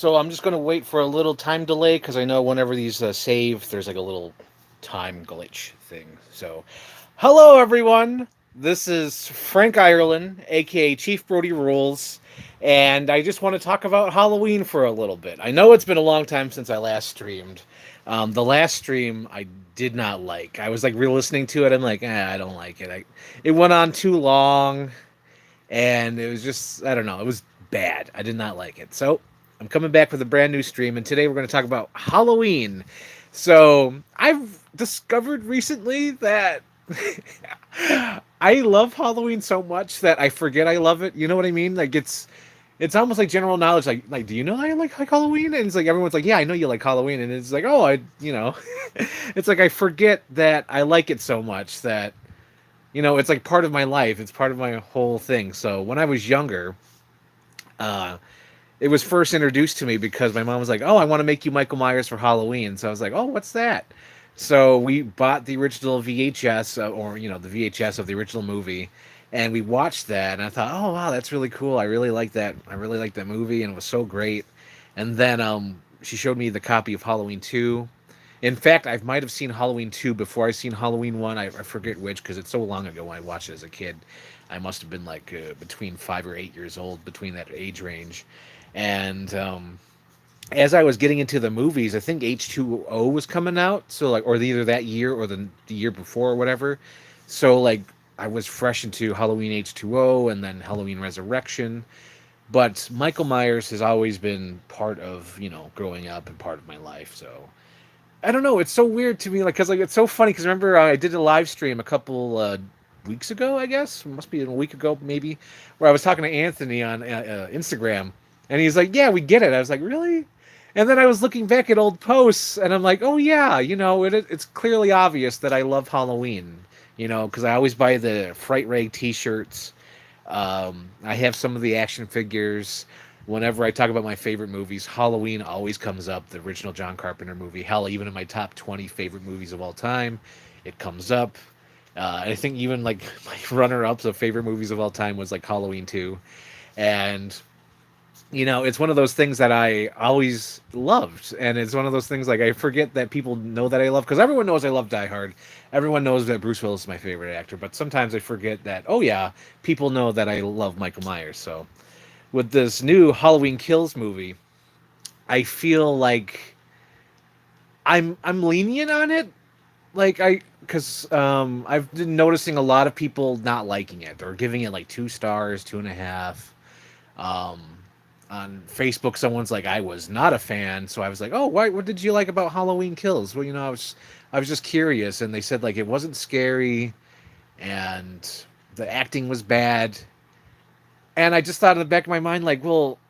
So I'm just going to wait for a little time delay because I know whenever these save, there's like a little time glitch thing. So, hello everyone. This is Frank Ireland, aka Chief Brody Rules, and I just want to talk about Halloween for a little bit. I know it's been a long time since I last streamed. The last stream I did not like. I was like re-listening to it. I'm like, I don't like it. It went on too long and it was just I don't know, it was bad. I did not like it. So I'm coming back with a brand new stream, and today we're going to talk about Halloween. So I've discovered recently that I love Halloween so much that I forget I love it. You know what I mean? Like it's almost like general knowledge. Like do you know I like Halloween? And it's like everyone's like, yeah, I know you like Halloween, and it's like, oh, it's like I forget that I like it so much that it's like part of my life. It's part of my whole thing. So when I was younger, uh, it was first introduced to me because my mom was like, "Oh, I want to make you Michael Myers for Halloween." So I was like, "Oh, what's that?" So we bought the original VHS, or the VHS of the original movie, and we watched that. And I thought, "Oh, wow, that's really cool. I really like that. I really like that movie, and it was so great." And then she showed me the copy of Halloween 2. In fact, I might have seen Halloween 2 before I seen Halloween 1. I forget which because it's so long ago when I watched it as a kid. I must have been like between 5 or 8 years old, between that age range. And as I was getting into the movies, I think H2O was coming out. So like, or either that year or the year before or whatever. So like, I was fresh into Halloween H2O and then Halloween Resurrection. But Michael Myers has always been part of growing up and part of my life. So I don't know. It's so weird to me, like, cause like it's so funny. Cause remember, I did a live stream a couple weeks ago. I guess it must be a week ago, maybe, where I was talking to Anthony on Instagram, and he's like, "Yeah, we get it." I was like, "Really?" And then I was looking back at old posts, and I'm like, "Oh yeah, it's clearly obvious that I love Halloween." Because I always buy the Fright Rag T-shirts. I have some of the action figures. Whenever I talk about my favorite movies, Halloween always comes up. The original John Carpenter movie. Hell, even in my top 20 favorite movies of all time, it comes up. I think even like my runner-ups of favorite movies of all time was like Halloween 2. And it's one of those things that I always loved, and it's one of those things like I forget that people know that I love because everyone knows I love Die Hard. Everyone knows that Bruce Willis is my favorite actor, but sometimes I forget that. Oh yeah, people know that I love Michael Myers. So with this new Halloween Kills movie, I feel like I'm lenient on it. Like because I've been noticing a lot of people not liking it or giving it like 2 stars, 2.5. Um, on Facebook, someone's like, I was not a fan, so I was like, oh, why? What did you like about Halloween Kills? Well, I was just curious, and they said like it wasn't scary, and the acting was bad, and I just thought in the back of my mind, like, well,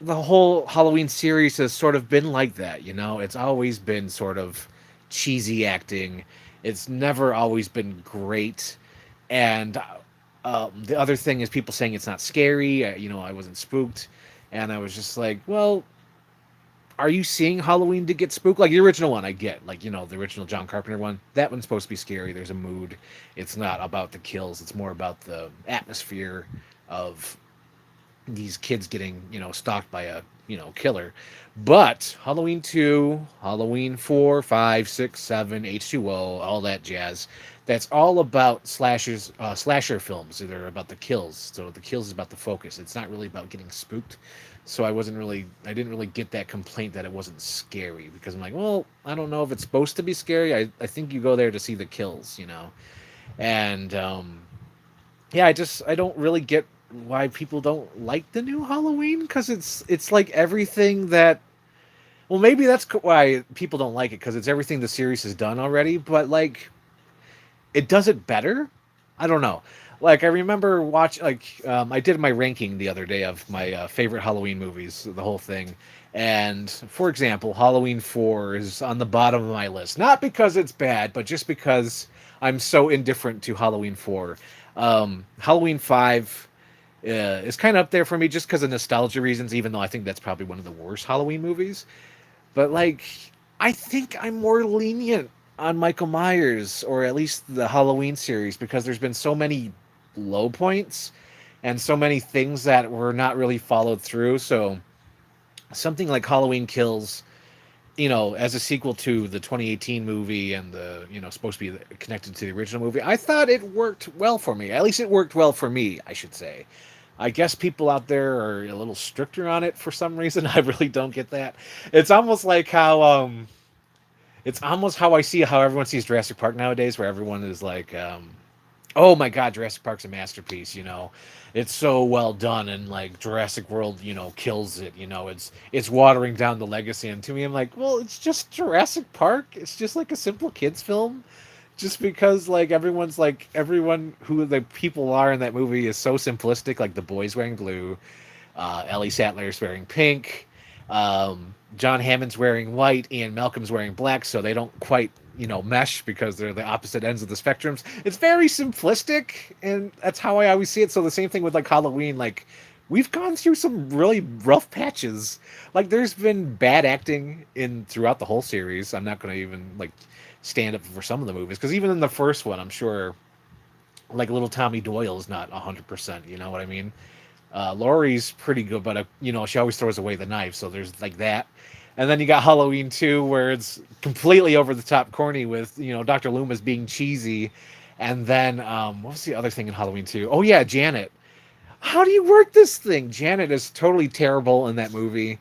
the whole Halloween series has sort of been like that, It's always been sort of cheesy acting. It's never always been great, and the other thing is people saying it's not scary. I wasn't spooked, and I was just like, well, are you seeing Halloween to get spooked? Like the original one, I get. Like the original John Carpenter one. That one's supposed to be scary. There's a mood. It's not about the kills. It's more about the atmosphere of these kids getting stalked by a killer. But Halloween 2, Halloween 4, 5, 6, 7, H2O, all that jazz, that's all about slasher films. They're about the kills. So the kills is about the focus. It's not really about getting spooked. So I didn't really get that complaint that it wasn't scary because I'm like, well, I don't know if it's supposed to be scary. I think you go there to see the kills. And yeah, I don't really get why people don't like the new Halloween because it's like everything that. Well, maybe that's why people don't like it because it's everything the series has done already. But like, it does it better. I don't know. Like I remember I did my ranking the other day of my favorite Halloween movies, the whole thing. And for example, Halloween 4 is on the bottom of my list. Not because it's bad, but just because I'm so indifferent to Halloween 4. Halloween 5 is kind of up there for me just because of nostalgia reasons, even though I think that's probably one of the worst Halloween movies. But like, I think I'm more lenient on Michael Myers, or at least the Halloween series, because there's been so many low points and so many things that were not really followed through. So something like Halloween Kills, as a sequel to the 2018 movie and the, supposed to be connected to the original movie, I thought it worked well for me. At least it worked well for me, I should say. I guess people out there are a little stricter on it for some reason. I really don't get that. It's almost like how it's almost how I see how everyone sees Jurassic Park nowadays, where everyone is like, oh my god, Jurassic Park's a masterpiece, it's so well done, and like Jurassic World, kills it, it's watering down the legacy. And to me, I'm like, well, it's just Jurassic Park. It's just like a simple kids film. Just because like everyone who the people are in that movie is so simplistic, like the boys wearing blue, Ellie Sattler's wearing pink, John Hammond's wearing white, Ian Malcolm's wearing black, so they don't quite, mesh because they're the opposite ends of the spectrums. It's very simplistic, and that's how I always see it. So the same thing with like Halloween, like we've gone through some really rough patches. Like there's been bad acting in throughout the whole series. I'm not going to even like stand up for some of the movies because even in the first one, I'm sure like little Tommy Doyle is not 100%. You know what I mean? Laurie's pretty good, but she always throws away the knife, so there's like that. And then you got Halloween 2, where it's completely over the top corny with Dr. Loomis being cheesy, and then what was the other thing in Halloween 2? Oh yeah, Janet. How do you work this thing? Janet is totally terrible in that movie.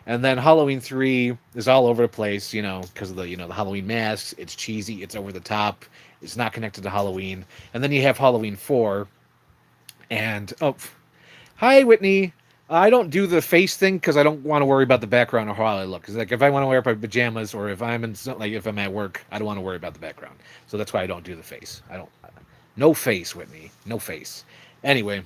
And then Halloween 3 is all over the place, because of the Halloween masks. It's cheesy, it's over the top, it's not connected to Halloween. And then you have Halloween 4, and hi, Whitney. I don't do the face thing because I don't want to worry about the background or how I look. Because like if I want to wear my pajamas or if I'm if I'm at work, I don't want to worry about the background. So that's why I don't do the face. I don't. No face, Whitney. No face. Anyway,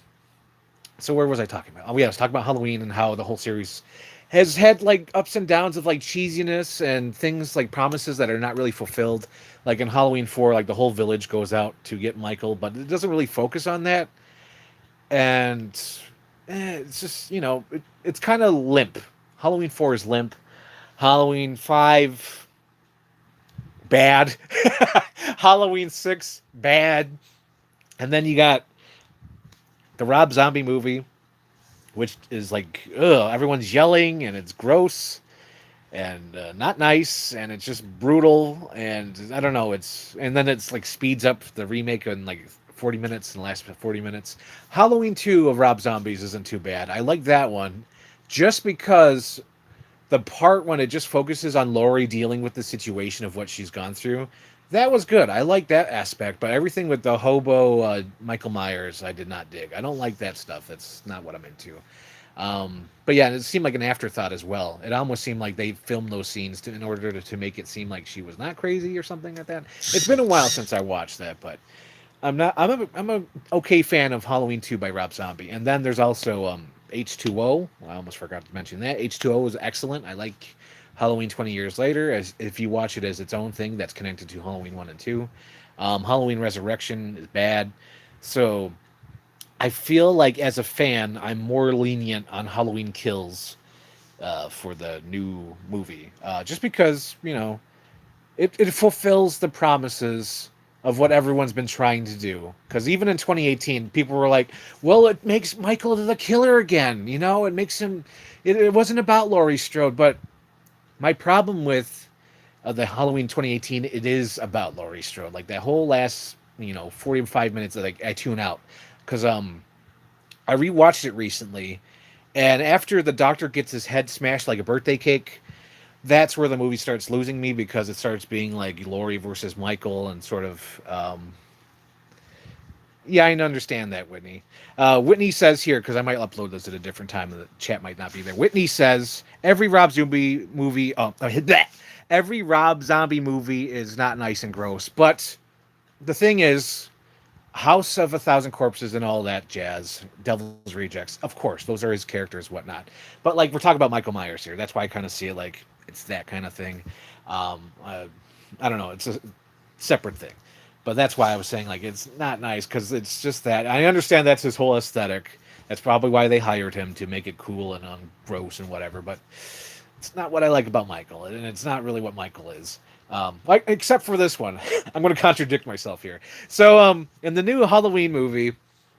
so where was I talking about? Oh yeah, I was talking about Halloween and how the whole series has had like ups and downs of like cheesiness and things like promises that are not really fulfilled. Like in Halloween 4, like the whole village goes out to get Michael, but it doesn't really focus on that. And it's just it's kind of limp. Halloween 4 is limp. Halloween 5 bad. Halloween 6 bad. And then you got the Rob Zombie movie, which is like everyone's yelling and it's gross and not nice and it's just brutal and I don't know. And then it's like speeds up the remake in like 40 minutes and the last 40 minutes. Halloween 2 of Rob Zombies isn't too bad. I like that one just because the part when it just focuses on Laurie dealing with the situation of what she's gone through, that was good. I like that aspect, but everything with the hobo Michael Myers, I did not dig. I don't like that stuff. That's not what I'm into. But yeah, it seemed like an afterthought as well. It almost seemed like they filmed those scenes in order to make it seem like she was not crazy or something like that. It's been a while since I watched that, but I'm not. I'm a okay fan of Halloween 2 by Rob Zombie, and then there's also H2O. I almost forgot to mention that H2O is excellent. I like Halloween 20 Years Later as if you watch it as its own thing that's connected to Halloween 1 and 2. Halloween Resurrection is bad, so I feel like as a fan, I'm more lenient on Halloween Kills for the new movie, just because it fulfills the promises of what everyone's been trying to do. Because even in 2018, people were like, well, it makes Michael the killer again. It makes him. It wasn't about Laurie Strode. But my problem with the Halloween 2018, it is about Laurie Strode. Like that whole last, 45 minutes that I tune out. Because I rewatched it recently. And after the doctor gets his head smashed like a birthday cake, that's where the movie starts losing me because it starts being like Laurie versus Michael and sort of yeah, I understand that, Whitney. Whitney says here, because I might upload this at a different time and the chat might not be there. Whitney says every Rob Zombie movie every Rob Zombie movie is not nice and gross, but the thing is House of a Thousand Corpses and all that jazz, Devil's Rejects, of course, those are his characters, whatnot. But like we're talking about Michael Myers here, that's why I kind of see it like it's that kind of thing. I don't know, it's a separate thing, but that's why I was saying like it's not nice because it's just that I understand that's his whole aesthetic. That's probably why they hired him to make it cool and gross and whatever. But it's not what I like about Michael, and it's not really what Michael is. Except for this one. I'm going to contradict myself here. So, in the new Halloween movie,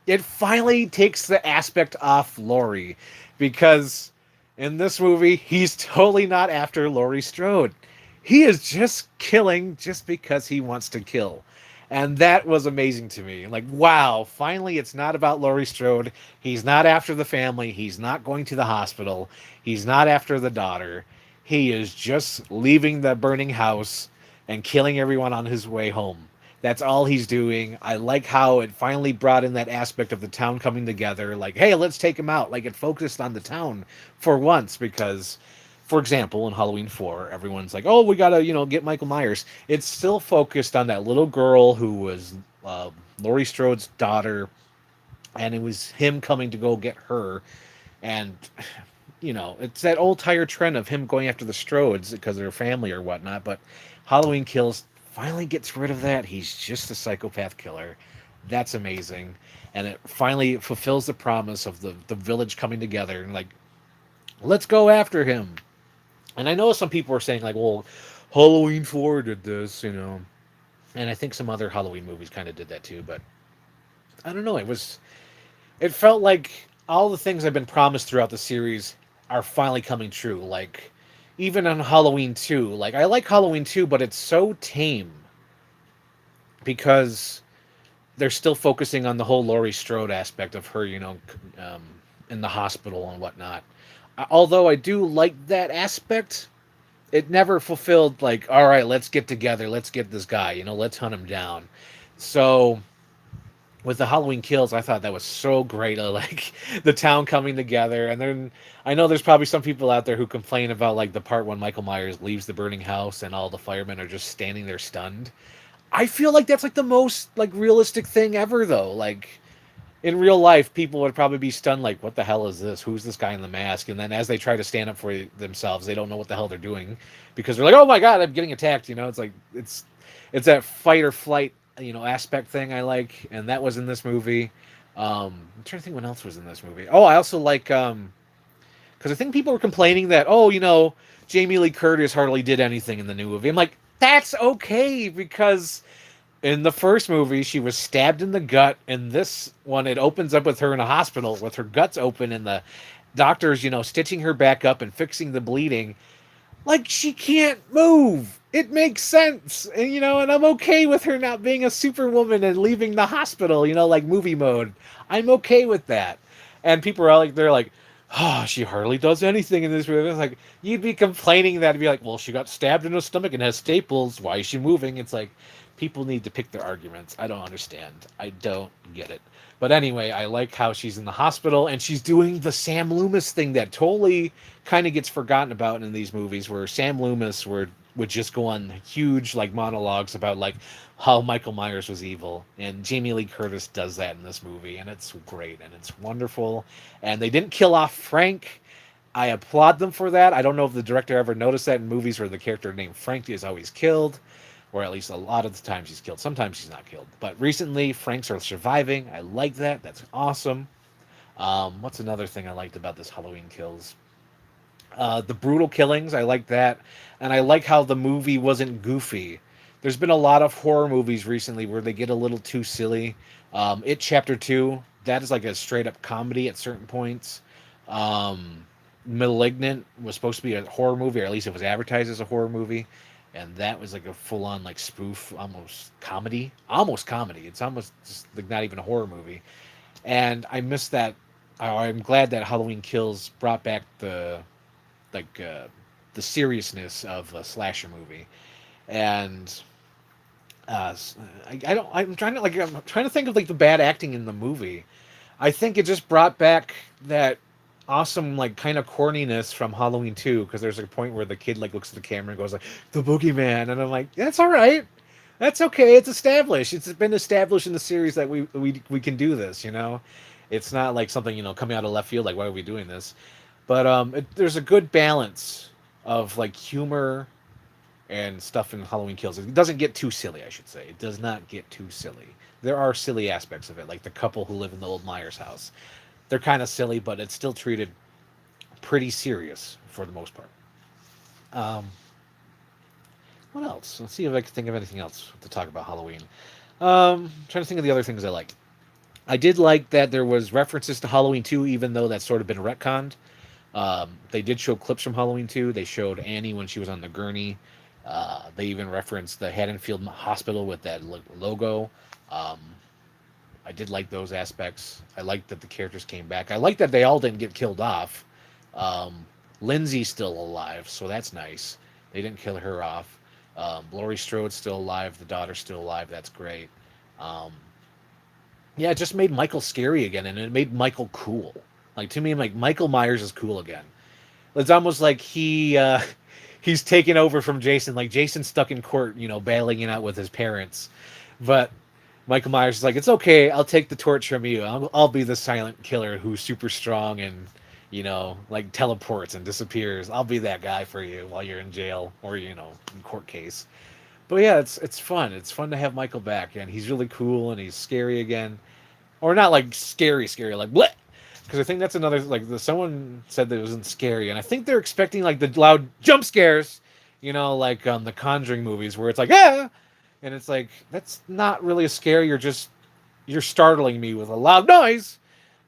it finally takes the aspect off Laurie because In this movie, he's totally not after Laurie Strode. He is just killing just because he wants to kill. And that was amazing to me. Like, wow, finally it's not about Laurie Strode. He's not after the family. He's not going to the hospital. He's not after the daughter. He is just leaving the burning house and killing everyone on his way home. That's all he's doing. I like how it finally brought in that aspect of the town coming together. Like, hey, let's take him out. Like, it focused on the town for once because, for example, in Halloween 4, everyone's like, oh, we gotta, get Michael Myers. It's still focused on that little girl who was uh, Laurie Strode's daughter, and it was him coming to go get her. And, it's that old tire trend of him going after the Strodes because of their family or whatnot. But Halloween Kills finally gets rid of that. He's just a psychopath killer. That's amazing. And it finally fulfills the promise of the village coming together and, like, let's go after him. And I know some people are saying, like, well, Halloween 4 did this. And I think some other Halloween movies kind of did that too. But I don't know. It felt like all the things I've been promised throughout the series are finally coming true. Like, even on Halloween 2, like, I like Halloween 2, but it's so tame because they're still focusing on the whole Laurie Strode aspect of her, um, in the hospital and whatnot. Although I do like that aspect, it never fulfilled, like, all right, let's get together, let's get this guy, let's hunt him down. So with the Halloween Kills, I thought that was so great. Like the town coming together, and then I know there's probably some people out there who complain about like the part when Michael Myers leaves the burning house and all the firemen are just standing there stunned. I feel like that's like the most like realistic thing ever, though. Like in real life, people would probably be stunned, like, "What the hell is this? Who's this guy in the mask?" And then as they try to stand up for themselves, they don't know what the hell they're doing because they're like, "Oh my god, I'm getting attacked!" It's like it's that fight or flight, aspect thing I like, and that was in this movie. I'm trying to think what else was in this movie. Oh, I also like because I think people were complaining that Jamie Lee Curtis hardly did anything in the new movie. I'm like, that's okay because in the first movie, she was stabbed in the gut. In this one, it opens up with her in a hospital with her guts open and the doctors, stitching her back up and fixing the bleeding. Like, she can't move. It makes sense. And I'm okay with her not being a superwoman and leaving the hospital, like movie mode. I'm okay with that. And people are like, they're like, oh, she hardly does anything in this movie. It's like, you'd be complaining that and be like, well, she got stabbed in the stomach and has staples. Why is she moving? It's like, people need to pick their arguments. I don't understand. I don't get it. But anyway, I like how she's in the hospital and she's doing the Sam Loomis thing that totally kind of gets forgotten about in these movies, where Sam Loomis would just go on huge like monologues about like how Michael Myers was evil, and Jamie Lee Curtis does that in this movie, and it's great and it's wonderful. And they didn't kill off Frank. I applaud them for that. I don't know if the director ever noticed that in movies where the character named Frank is always killed, or at least a lot of the times he's killed. Sometimes he's not killed. But recently, Franks are surviving. I like that. That's awesome. What's another thing I liked about this Halloween Kills? The brutal killings. I like that. And I like how the movie wasn't goofy. There's been a lot of horror movies recently where they get a little too silly. It Chapter 2, that is like a straight up comedy at certain points. Malignant was supposed to be a horror movie, or at least it was advertised as a horror movie, and that was like a full on like spoof, almost comedy, almost comedy. It's almost just like not even a horror movie, and I miss that. I'm glad that Halloween Kills brought back like uh, the seriousness of a slasher movie, and I don't. I'm trying to think of like the bad acting in the movie. I think it just brought back that awesome like kind of corniness from Halloween 2, because there's a point where the kid like looks at the camera and goes like the boogeyman, and I'm like, that's all right, that's okay, it's established, it's been established in the series that we can do this. It's not like something coming out of left field, like why are we doing this. But there's a good balance of like humor and stuff in Halloween Kills. It doesn't get too silly, I should say. It does not get too silly. There are silly aspects of it, like the couple who live in the old Myers house. They're kind of silly, but it's still treated pretty serious for the most part. Um, what else? Let's see if I can think of anything else to talk about Halloween. Trying to think of the other things I liked. I did like that there was references to Halloween 2, even though that's sort of been retconned. They did show clips from Halloween 2. They showed Annie when she was on the gurney. They even referenced the Haddonfield Hospital with that logo. Um, I did like those aspects. I liked that the characters came back. I like that they all didn't get killed off. Um, Lindsay's still alive, so that's nice. They didn't kill her off. Laurie Strode's still alive. The daughter's still alive. That's great. Um, yeah, it just made Michael scary again, and it made Michael cool. Like to me, like Michael Myers is cool again. It's almost like he's taken over from Jason. Like Jason's stuck in court, bailing it out with his parents, but Michael Myers is like, it's okay. I'll take the torch from you. I'll be the silent killer who's super strong and like teleports and disappears. I'll be that guy for you while you're in jail or in court case. But yeah, it's fun. It's fun to have Michael back, and he's really cool and he's scary again, or not like scary like bleh. Because I think that's another like someone said that it wasn't scary, and I think they're expecting like the loud jump scares, like the Conjuring movies where it's like and it's like that's not really a scare. You're startling me with a loud noise.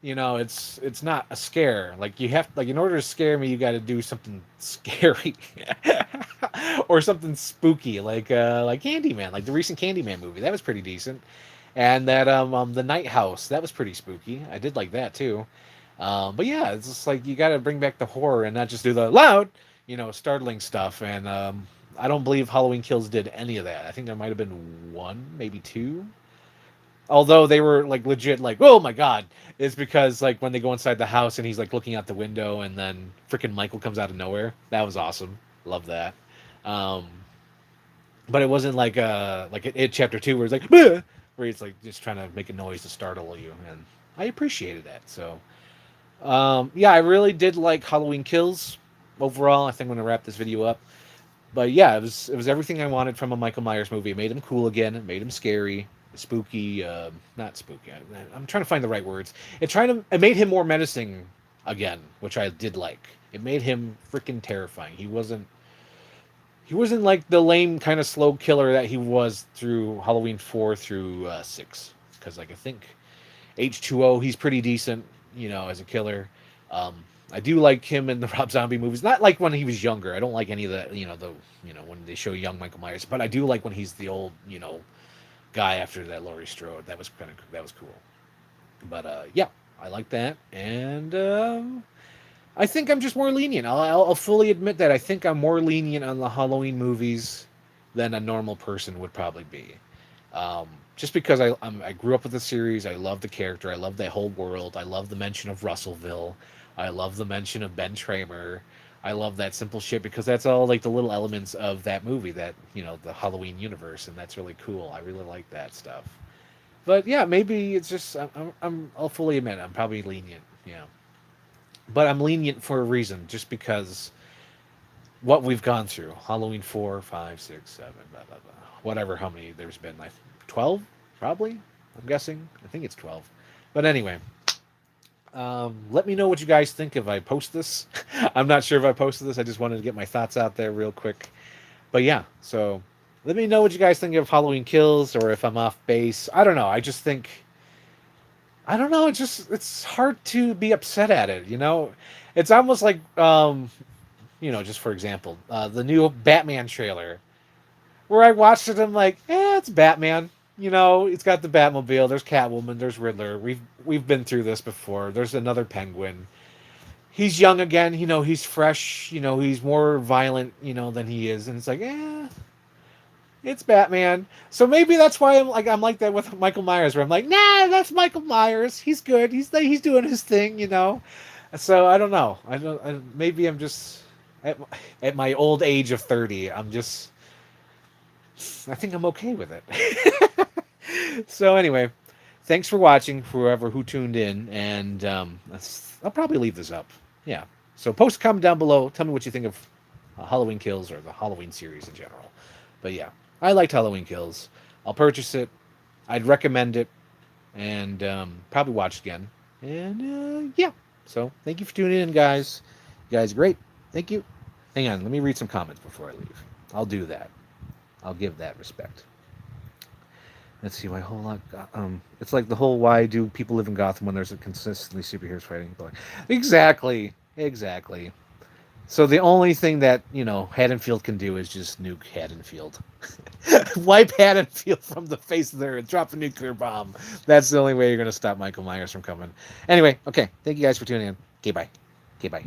It's not a scare. Like you have like in order to scare me, you got to do something scary or something spooky, like Candyman, like the recent Candyman movie. That was pretty decent, and that the Night House that was pretty spooky. I did like that too. But yeah, it's just like you got to bring back the horror and not just do the loud, startling stuff. And I don't believe Halloween Kills did any of that. I think there might have been one, maybe two. Although they were like legit, like oh my god, it's because like when they go inside the house and he's like looking out the window and then freaking Michael comes out of nowhere. That was awesome. Love that. Um, but it wasn't like it chapter two where it's like "Bleh!" Where it's like just trying to make a noise to startle you, and I appreciated that. So yeah, I really did like Halloween Kills overall. I think I'm gonna wrap this video up. But yeah, it was everything I wanted from a Michael Myers movie. It made him cool again. It made him scary, spooky. Not spooky. I'm trying to find the right words. It made him more menacing again, which I did like. It made him freaking terrifying. He wasn't like the lame kind of slow killer that he was through Halloween 4 through 6. Because like I think H2O, he's pretty decent, as a killer. Um, I do like him in the Rob Zombie movies. Not like when he was younger. I don't like any of the, when they show young Michael Myers. But I do like when he's the old, guy after that Laurie Strode. That was cool. But yeah, I like that, and I think I'm just more lenient. I'll fully admit that I think I'm more lenient on the Halloween movies than a normal person would probably be. Just because I grew up with the series, I love the character, I love that whole world, I love the mention of Russellville, I love the mention of Ben Tramer, I love that simple shit because that's all like the little elements of that movie, that the Halloween universe, and that's really cool. I really like that stuff. But yeah, maybe it's just I'll fully admit I'm probably lenient, but I'm lenient for a reason, just because what we've gone through. Halloween 4, 5, 6, 7, blah, blah, blah. Whatever, how many there's been. Like 12, probably? I'm guessing. I think it's 12. But anyway, let me know what you guys think if I post this. I'm not sure if I posted this. I just wanted to get my thoughts out there real quick. But yeah, so let me know what you guys think of Halloween Kills, or if I'm off base. I don't know. I just think I don't know. It's hard to be upset at it. It's almost like just for example, the new Batman trailer, where I watched it. I'm like, it's Batman. It's got the Batmobile. There's Catwoman. There's Riddler. We've been through this before. There's another Penguin. He's young again. He's fresh. He's more violent. Than he is, and it's like, it's Batman. So maybe that's why I'm like that with Michael Myers, where I'm like, nah, that's Michael Myers. He's good. He's doing his thing. So I don't know. Maybe I'm just at my old age of 30. I think I'm okay with it. So anyway, thanks for watching, whoever who tuned in, and I'll probably leave this up. Yeah. So post a comment down below. Tell me what you think of Halloween Kills or the Halloween series in general. But yeah, I liked Halloween Kills. I'll purchase it. I'd recommend it, and probably watch it again. And yeah. So thank you for tuning in, guys. You guys are great. Thank you. Hang on, let me read some comments before I leave. I'll do that. I'll give that respect. Let's see, my whole lot. It's like the whole why do people live in Gotham when there's a consistently superheroes fighting? Exactly. Exactly. So the only thing that, Haddonfield can do is just nuke Haddonfield. Wipe Haddonfield from the face of the earth. Drop a nuclear bomb. That's the only way you're going to stop Michael Myers from coming. Anyway, okay. Thank you guys for tuning in. Okay, bye. Okay, bye.